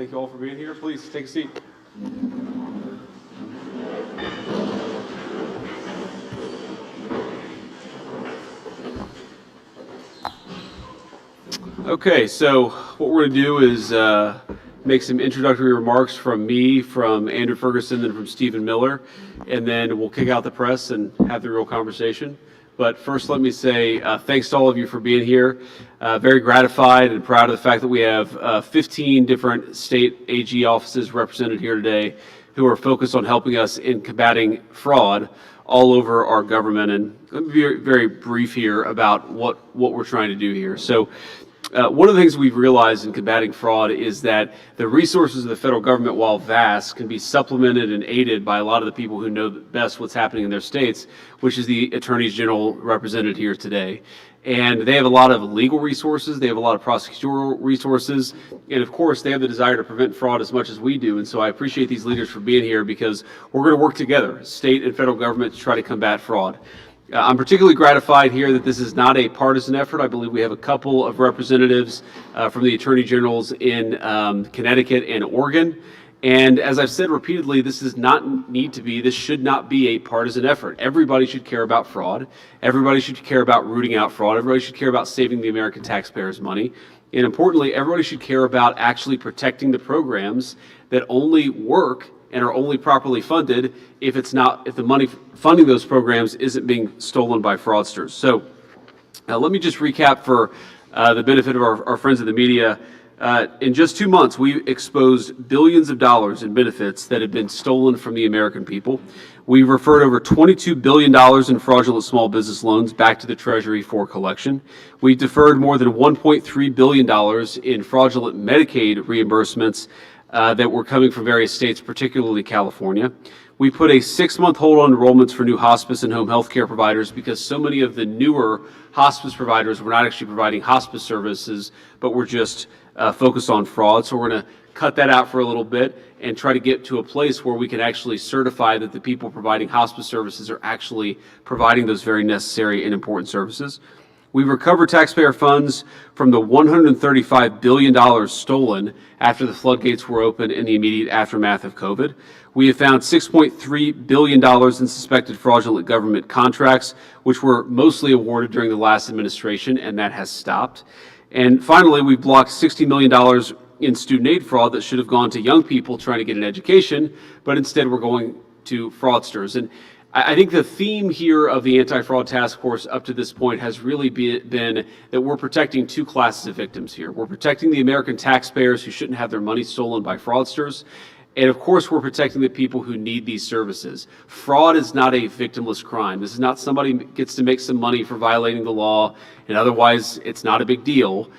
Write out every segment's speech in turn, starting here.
Thank you all for being here. Please take a seat. Okay, so what we're going to do is make some introductory remarks from me, from Andrew Ferguson, and from Stephen Miller, and then we'll kick out the press and have the real conversation. But first, let me say thanks to all of you for being here. Very gratified and proud of the fact that we have 15 different state AG offices represented here today who are focused on helping us in combating fraud all over our government. And let me be very brief here about what we're trying to do here. So one of the things we've realized in combating fraud is that the resources of the federal government, while vast, can be supplemented and aided by a lot of the people who know best what's happening in their states, which is the attorneys general represented here today. And they have a lot of legal resources, they have a lot of prosecutorial resources, and of course they have the desire to prevent fraud as much as we do. And so I appreciate these leaders for being here, because we're going to work together, state and federal government, to try to combat fraud. I'm particularly gratified here that this is not a partisan effort. I believe we have a couple of representatives from the attorney generals in Connecticut and Oregon. And as I've said repeatedly, this should not be a partisan effort. Everybody should care about fraud. Everybody should care about rooting out fraud. Everybody should care about saving the American taxpayers' money. And importantly, everybody should care about actually protecting the programs that only work and are only properly funded if the money funding those programs isn't being stolen by fraudsters. So let me just recap for the benefit of our friends in the media. In just 2 months, we've exposed billions of dollars in benefits that have been stolen from the American people. We've referred over $22 billion in fraudulent small business loans back to the Treasury for collection. We've deferred more than $1.3 billion in fraudulent Medicaid reimbursements that were coming from various states, particularly California. We put a 6-month hold on enrollments for new hospice and home health care providers, because so many of the newer hospice providers were not actually providing hospice services, but were just focused on fraud. So we're going to cut that out for a little bit and try to get to a place where we can actually certify that the people providing hospice services are actually providing those very necessary and important services. We've recovered taxpayer funds from the $135 billion stolen after the floodgates were open in the immediate aftermath of COVID. We have found $6.3 billion in suspected fraudulent government contracts, which were mostly awarded during the last administration, and that has stopped. And finally, we blocked $60 million in student aid fraud that should have gone to young people trying to get an education, but instead we're going to fraudsters. And I think the theme here of the Anti-Fraud Task Force up to this point has really been that we're protecting two classes of victims here. We're protecting the American taxpayers who shouldn't have their money stolen by fraudsters. And of course, we're protecting the people who need these services. Fraud is not a victimless crime. This is not somebody gets to make some money for violating the law, and otherwise it's not a big deal.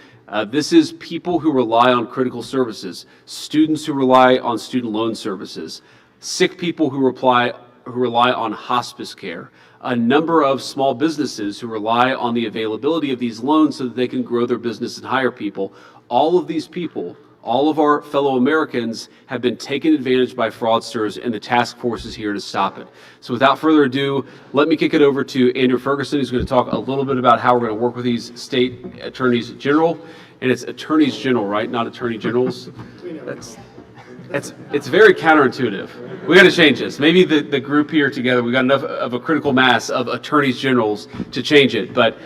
This is people who rely on critical services, students who rely on student loan services, sick people who rely on hospice care, a number of small businesses who rely on the availability of these loans so that they can grow their business and hire people. All of these people, all of our fellow Americans, have been taken advantage by fraudsters, and the task force is here to stop it. So without further ado, let me kick it over to Andrew Ferguson, who's going to talk a little bit about how we're going to work with these state attorneys general. And it's attorneys general, right? Not attorney generals. It's very counterintuitive. We got to change this. Maybe the group here together, we got enough of a critical mass of attorneys generals to change it. But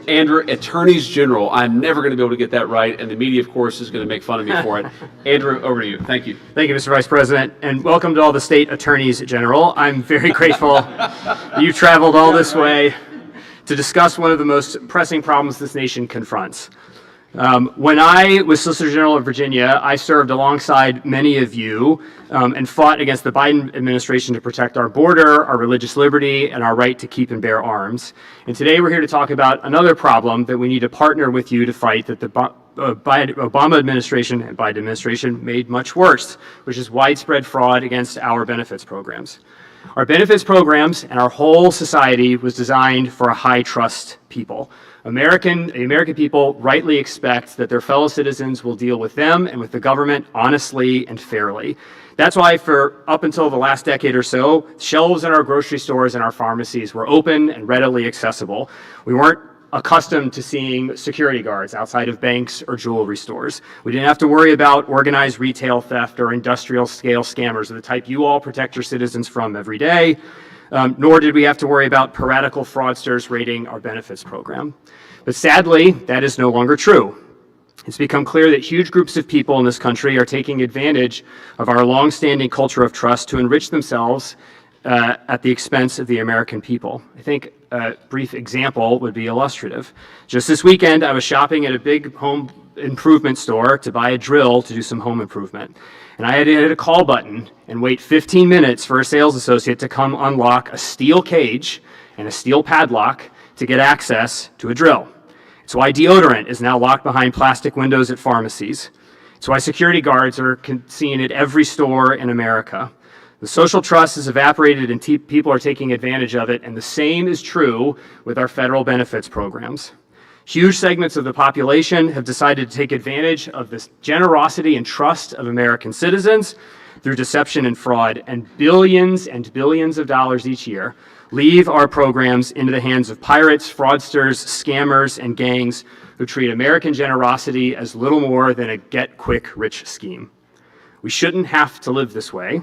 Andrew, attorneys general, I'm never going to be able to get that right, and the media, of course, is going to make fun of me for it. Andrew, over to you. Thank you. Thank you, Mr. Vice President, and welcome to all the state attorneys general. I'm very grateful you've traveled all this way to discuss one of the most pressing problems this nation confronts. When I was Solicitor General of Virginia, I served alongside many of you and fought against the Biden administration to protect our border, our religious liberty, and our right to keep and bear arms. And today we're here to talk about another problem that we need to partner with you to fight, that the Obama administration and Biden administration made much worse, which is widespread fraud against our benefits programs. Our benefits programs and our whole society was designed for a high-trust people. The American people rightly expect that their fellow citizens will deal with them and with the government honestly and fairly. That's why for up until the last decade or so, shelves in our grocery stores and our pharmacies were open and readily accessible. We weren't accustomed to seeing security guards outside of banks or jewelry stores. We didn't have to worry about organized retail theft or industrial scale scammers of the type you all protect your citizens from every day. Nor did we have to worry about piratical fraudsters raiding our benefits program. But sadly, that is no longer true. It's become clear that huge groups of people in this country are taking advantage of our longstanding culture of trust to enrich themselves at the expense of the American people. I think a brief example would be illustrative. Just this weekend, I was shopping at a big home improvement store to buy a drill to do some home improvement. And I had to hit a call button and wait 15 minutes for a sales associate to come unlock a steel cage and a steel padlock to get access to a drill. It's why deodorant is now locked behind plastic windows at pharmacies. It's why security guards are seen at every store in America. The social trust has evaporated and people are taking advantage of it, and the same is true with our federal benefits programs. Huge segments of the population have decided to take advantage of this generosity and trust of American citizens through deception and fraud, and billions of dollars each year leave our programs into the hands of pirates, fraudsters, scammers, and gangs who treat American generosity as little more than a get-quick-rich scheme. We shouldn't have to live this way.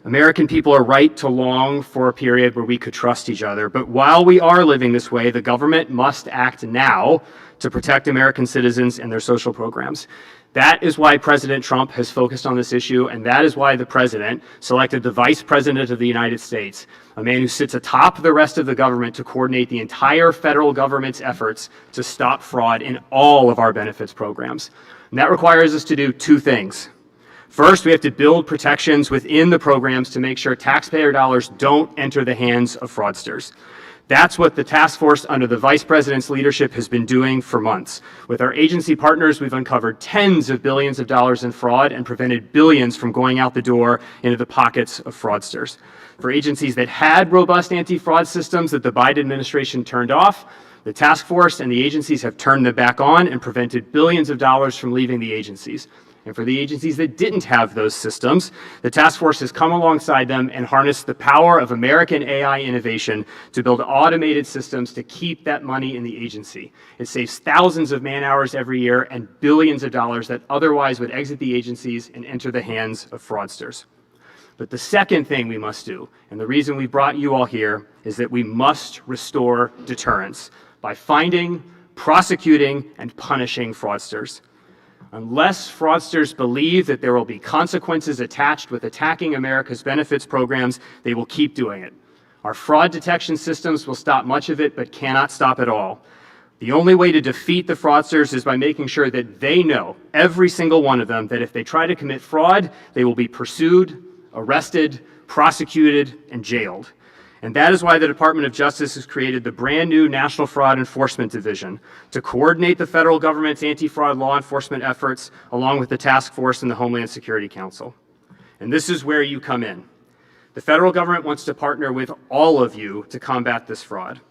American people are right to long for a period where we could trust each other, but while we are living this way, the government must act now to protect American citizens and their social programs. That is why President Trump has focused on this issue, and that is why the president selected the Vice President of the United States, a man who sits atop the rest of the government to coordinate the entire federal government's efforts to stop fraud in all of our benefits programs. And that requires us to do two things. First, we have to build protections within the programs to make sure taxpayer dollars don't enter the hands of fraudsters. That's what the task force under the Vice President's leadership has been doing for months. With our agency partners, we've uncovered tens of billions of dollars in fraud and prevented billions from going out the door into the pockets of fraudsters. For agencies that had robust anti-fraud systems that the Biden administration turned off, the task force and the agencies have turned them back on and prevented billions of dollars from leaving the agencies. And for the agencies that didn't have those systems, the task force has come alongside them and harnessed the power of American AI innovation to build automated systems to keep that money in the agency. It saves thousands of man-hours every year and billions of dollars that otherwise would exit the agencies and enter the hands of fraudsters. But the second thing we must do, and the reason we brought you all here, is that we must restore deterrence by finding, prosecuting, and punishing fraudsters. Unless fraudsters believe that there will be consequences attached with attacking America's benefits programs, they will keep doing it. Our fraud detection systems will stop much of it, but cannot stop it all. The only way to defeat the fraudsters is by making sure that they know, every single one of them, that if they try to commit fraud, they will be pursued, arrested, prosecuted, and jailed. And that is why the Department of Justice has created the brand new National Fraud Enforcement Division to coordinate the federal government's anti-fraud law enforcement efforts along with the task force and the Homeland Security Council. And this is where you come in. The federal government wants to partner with all of you to combat this fraud.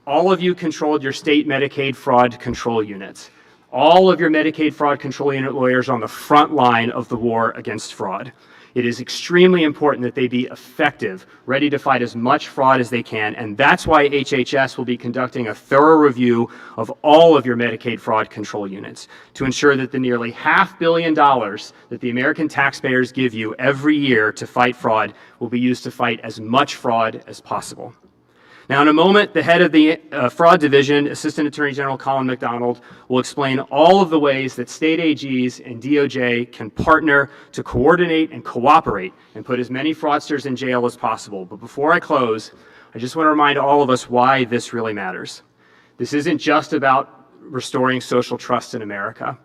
All of you controlled your state Medicaid fraud control units. All of your Medicaid fraud control unit lawyers are on the front line of the war against fraud. It is extremely important that they be effective, ready to fight as much fraud as they can, and that's why HHS will be conducting a thorough review of all of your Medicaid fraud control units to ensure that the nearly $500 million that the American taxpayers give you every year to fight fraud will be used to fight as much fraud as possible. Now, in a moment, the head of the Fraud Division, Assistant Attorney General Colin McDonald, will explain all of the ways that state AGs and DOJ can partner to coordinate and cooperate and put as many fraudsters in jail as possible. But before I close, I just want to remind all of us why this really matters. This isn't just about restoring social trust in America.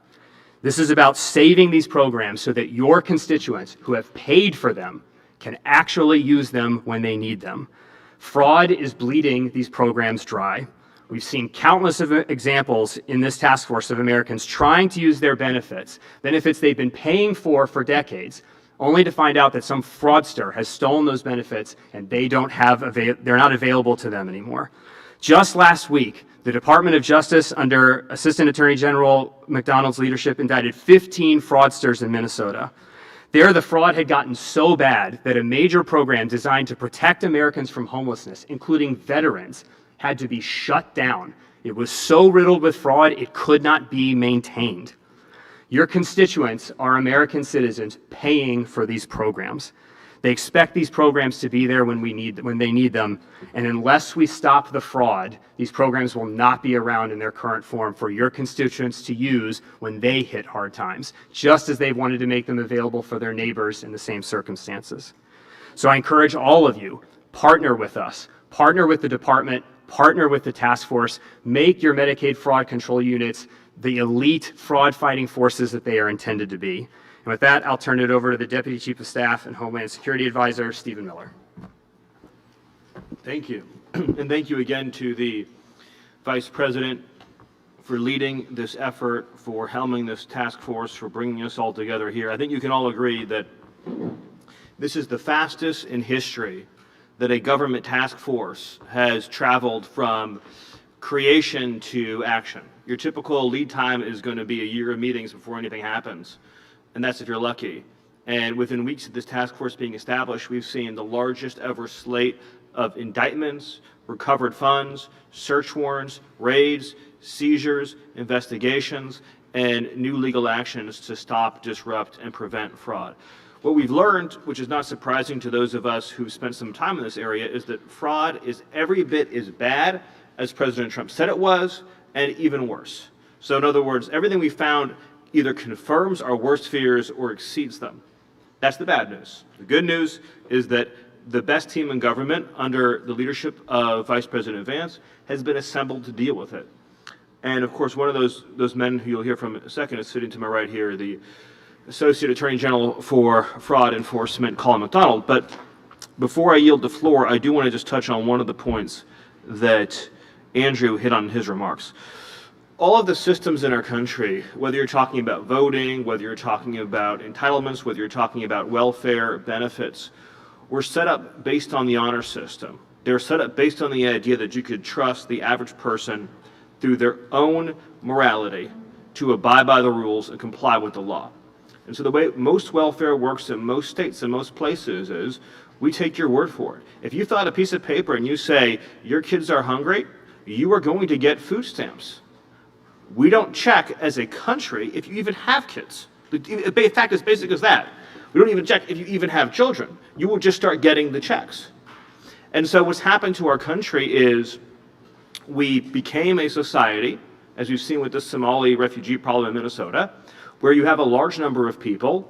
This is about saving these programs so that your constituents who have paid for them can actually use them when they need them. Fraud is bleeding these programs dry. We've seen countless of examples in this task force of Americans trying to use their benefits they've been paying for decades, only to find out that some fraudster has stolen those benefits and they're not available to them anymore. Just last week, the Department of Justice, under Assistant Attorney General McDonald's leadership, indicted 15 fraudsters in Minnesota. There, the fraud had gotten so bad that a major program designed to protect Americans from homelessness, including veterans, had to be shut down. It was so riddled with fraud, it could not be maintained. Your constituents are American citizens paying for these programs. They expect these programs to be there when they need them, and unless we stop the fraud, these programs will not be around in their current form for your constituents to use when they hit hard times, just as they've wanted to make them available for their neighbors in the same circumstances. So I encourage all of you, partner with us, partner with the department, partner with the task force, make your Medicaid fraud control units the elite fraud-fighting forces that they are intended to be. And with that, I'll turn it over to the Deputy Chief of Staff and Homeland Security Advisor, Stephen Miller. Thank you. And thank you again to the Vice President for leading this effort, for helming this task force, for bringing us all together here. I think you can all agree that this is the fastest in history that a government task force has traveled from creation to action. Your typical lead time is going to be a year of meetings before anything happens, and that's if you're lucky. And within weeks of this task force being established, we've seen the largest ever slate of indictments, recovered funds, search warrants, raids, seizures, investigations, and new legal actions to stop, disrupt, and prevent fraud. What we've learned, which is not surprising to those of us who've spent some time in this area, is that fraud is every bit as bad as President Trump said it was, and even worse. So in other words, everything we found either confirms our worst fears or exceeds them. That's the bad news. The good news is that the best team in government under the leadership of Vice President Vance has been assembled to deal with it. And of course, one of those men who you'll hear from in a second is sitting to my right here, the Associate Attorney General for Fraud Enforcement, Colin McDonald. But before I yield the floor, I do want to just touch on one of the points that Andrew hit on in his remarks. All of the systems in our country, whether you're talking about voting, whether you're talking about entitlements, whether you're talking about welfare benefits, were set up based on the honor system. They were set up based on the idea that you could trust the average person through their own morality to abide by the rules and comply with the law. And so the way most welfare works in most states and most places is we take your word for it. If you fill out a piece of paper and you say your kids are hungry, you are going to get food stamps. We don't check as a country if you even have kids. The fact is basic as that. We don't even check if you even have children. You will just start getting the checks. And so what's happened to our country is we became a society, as we've seen with the Somali refugee problem in Minnesota, where you have a large number of people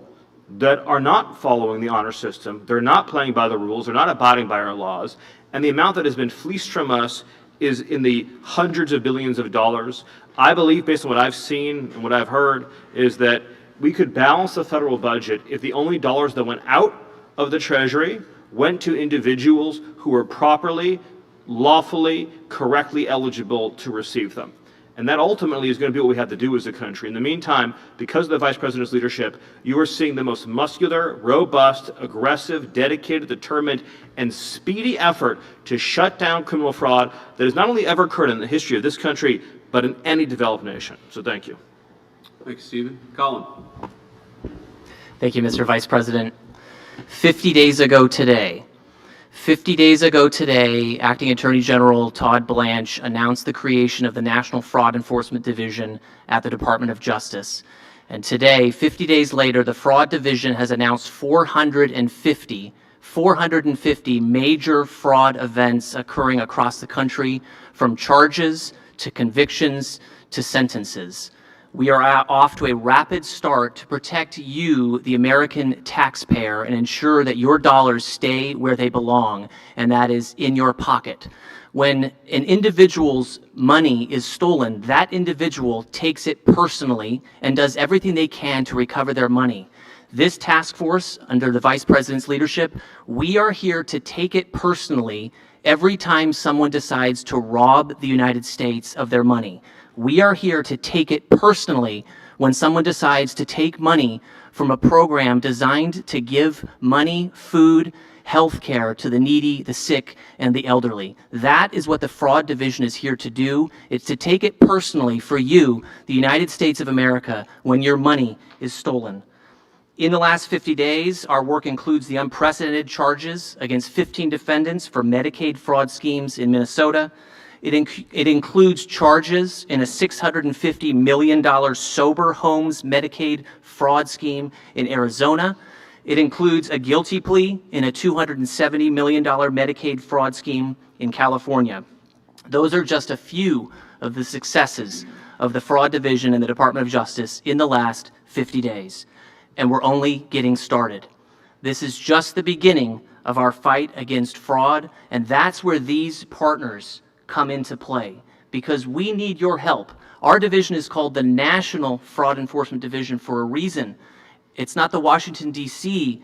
that are not following the honor system, they're not playing by the rules, they're not abiding by our laws, and the amount that has been fleeced from us is in the hundreds of billions of dollars. I believe, based on what I've seen and what I've heard, is that we could balance the federal budget if the only dollars that went out of the Treasury went to individuals who were properly, lawfully, correctly eligible to receive them. And that ultimately is going to be what we have to do as a country. In the meantime, because of the Vice President's leadership, you are seeing the most muscular, robust, aggressive, dedicated, determined, and speedy effort to shut down criminal fraud that has not only ever occurred in the history of this country, but in any developed nation. So thank you. Thanks, Stephen. Colin. Thank you, Mr. Vice President. 50 days ago today, Acting Attorney General Todd Blanche announced the creation of the National Fraud Enforcement Division at the Department of Justice. And today, 50 days later, the Fraud Division has announced 450 major fraud events occurring across the country, from charges to convictions to sentences. We are off to a rapid start to protect you, the American taxpayer, and ensure that your dollars stay where they belong, and that is in your pocket. When an individual's money is stolen, that individual takes it personally and does everything they can to recover their money. This task force, under the Vice President's leadership, we are here to take it personally every time someone decides to rob the United States of their money. We are here to take it personally when someone decides to take money from a program designed to give money, food, health care to the needy, the sick, and the elderly. That is what the Fraud Division is here to do. It's to take it personally for you, the United States of America, when your money is stolen. In the last 50 days, our work includes the unprecedented charges against 15 defendants for Medicaid fraud schemes in Minnesota. It includes charges in a $650 million sober homes Medicaid fraud scheme in Arizona. It includes a guilty plea in a $270 million Medicaid fraud scheme in California. Those are just a few of the successes of the Fraud Division in the Department of Justice in the last 50 days. And we're only getting started. This is just the beginning of our fight against fraud, and that's where these partners come into play, because we need your help. Our division is called the National Fraud Enforcement Division for a reason. It's not the Washington, D.C.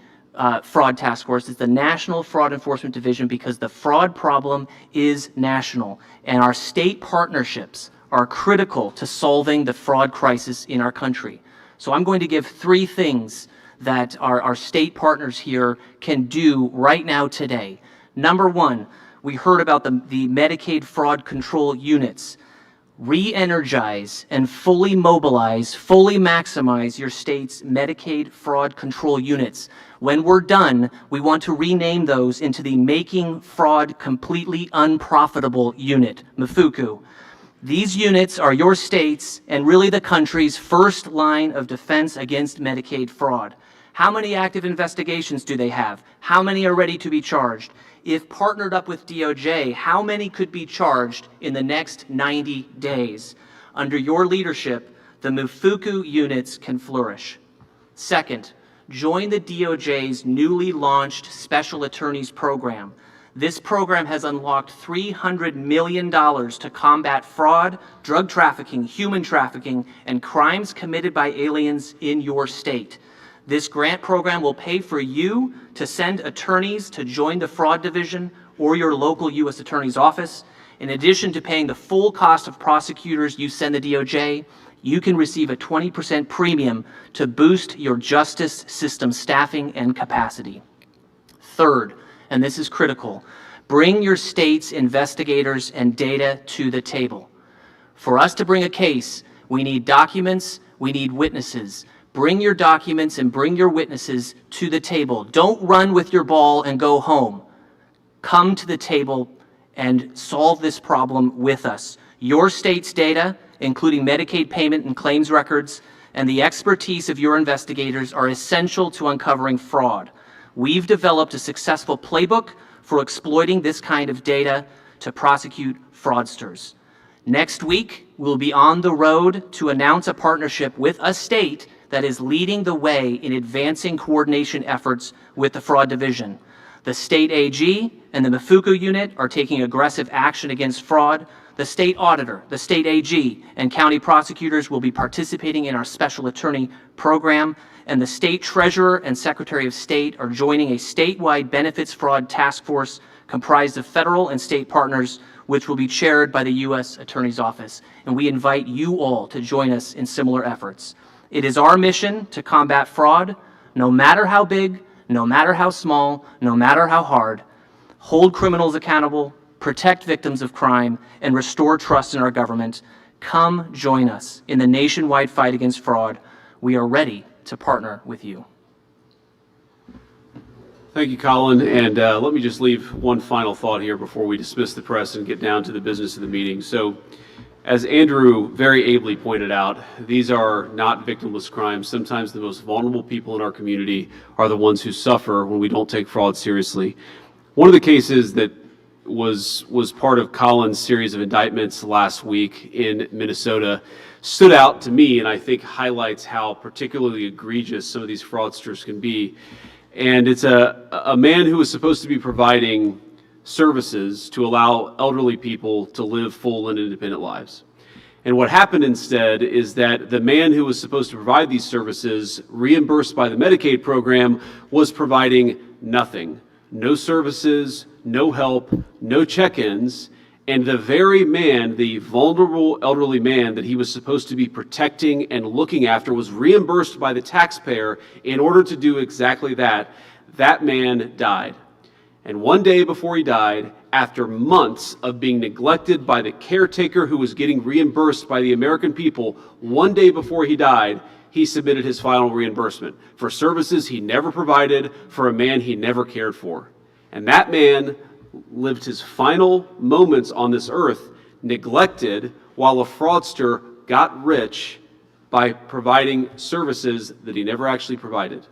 Fraud Task Force, it's the National Fraud Enforcement Division, because the fraud problem is national, and our state partnerships are critical to solving the fraud crisis in our country. So I'm going to give 3 things that our state partners here can do right now today. Number 1, we heard about the Medicaid fraud control units. Re-energize and fully mobilize, fully maximize your state's Medicaid fraud control units. When we're done, we want to rename those into the Making Fraud Completely Unprofitable Unit, MFUCU. These units are your state's and really the country's first line of defense against Medicaid fraud. How many active investigations do they have? How many are ready to be charged? If partnered up with DOJ, how many could be charged in the next 90 days? Under your leadership, the MFUCU units can flourish. Second, join the DOJ's newly launched Special Attorneys Program. This program has unlocked $300 million to combat fraud, drug trafficking, human trafficking, and crimes committed by aliens in your state. This grant program will pay for you to send attorneys to join the Fraud Division or your local U.S. Attorney's Office. In addition to paying the full cost of prosecutors you send the DOJ, you can receive a 20% premium to boost your justice system staffing and capacity. Third, and this is critical, bring your state's investigators and data to the table. For us to bring a case, we need documents, we need witnesses. Bring your documents and bring your witnesses to the table. Don't run with your ball and go home. Come to the table and solve this problem with us. Your state's data, including Medicaid payment and claims records, and the expertise of your investigators are essential to uncovering fraud. We've developed a successful playbook for exploiting this kind of data to prosecute fraudsters. Next week, we'll be on the road to announce a partnership with a state that is leading the way in advancing coordination efforts with the Fraud Division. The state AG and the MFUCU unit are taking aggressive action against fraud. The state auditor, the state AG, and county prosecutors will be participating in our special attorney program, and the state treasurer and secretary of state are joining a statewide benefits fraud task force comprised of federal and state partners, which will be chaired by the U.S. Attorney's Office. And we invite you all to join us in similar efforts. It is our mission to combat fraud, no matter how big, no matter how small, no matter how hard, hold criminals accountable, protect victims of crime, and restore trust in our government. Come join us in the nationwide fight against fraud. We are ready to partner with you. Thank you, Colin. And let me just leave one final thought here before we dismiss the press and get down to the business of the meeting. So, as Andrew very ably pointed out, these are not victimless crimes. Sometimes the most vulnerable people in our community are the ones who suffer when we don't take fraud seriously. One of the cases that was part of Colin's series of indictments last week in Minnesota stood out to me, and I think highlights how particularly egregious some of these fraudsters can be. And it's a man who was supposed to be providing services to allow elderly people to live full and independent lives. And what happened instead is that the man who was supposed to provide these services, reimbursed by the Medicaid program, was providing nothing. No services, no help, no check-ins, and the very man, the vulnerable elderly man that he was supposed to be protecting and looking after, was reimbursed by the taxpayer in order to do exactly that. That man died. And one day before he died, after months of being neglected by the caretaker who was getting reimbursed by the American people, one day before he died, he submitted his final reimbursement for services he never provided for a man he never cared for. And that man lived his final moments on this earth neglected while a fraudster got rich by providing services that he never actually provided.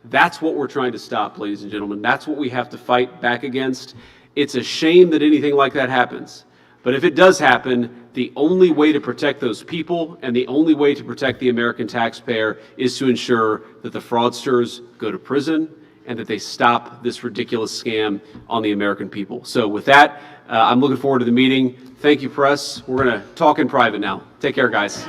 That's what we're trying to stop, ladies and gentlemen. That's what we have to fight back against. It's a shame that anything like that happens. But if it does happen, the only way to protect those people and the only way to protect the American taxpayer is to ensure that the fraudsters go to prison and that they stop this ridiculous scam on the American people. So with that, I'm looking forward to the meeting. Thank you, press. We're going to talk in private now. Take care, guys.